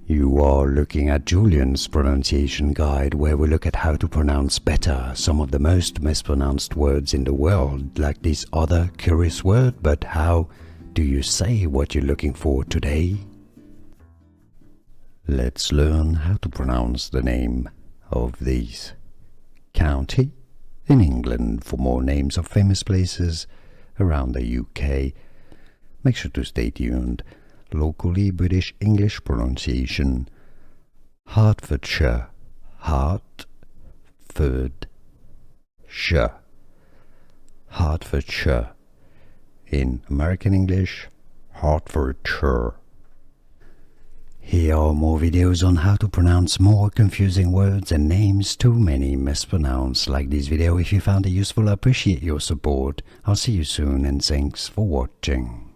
You are looking at Julian's pronunciation guide, where we look at how to pronounce better some of the most mispronounced words in the world, like this other curious word. But how do you say what you're looking for today? Let's learn how to pronounce the name of this county in England. For more names of famous places around the UK, make sure to stay tuned. Locally British English pronunciation: Hertfordshire, Hertfordshire, Hertfordshire. In American English, Hertfordshire. Here are more videos on how to pronounce more confusing words and names too many mispronounced. Like this video if you found it useful. I appreciate your support. I'll see you soon and thanks for watching.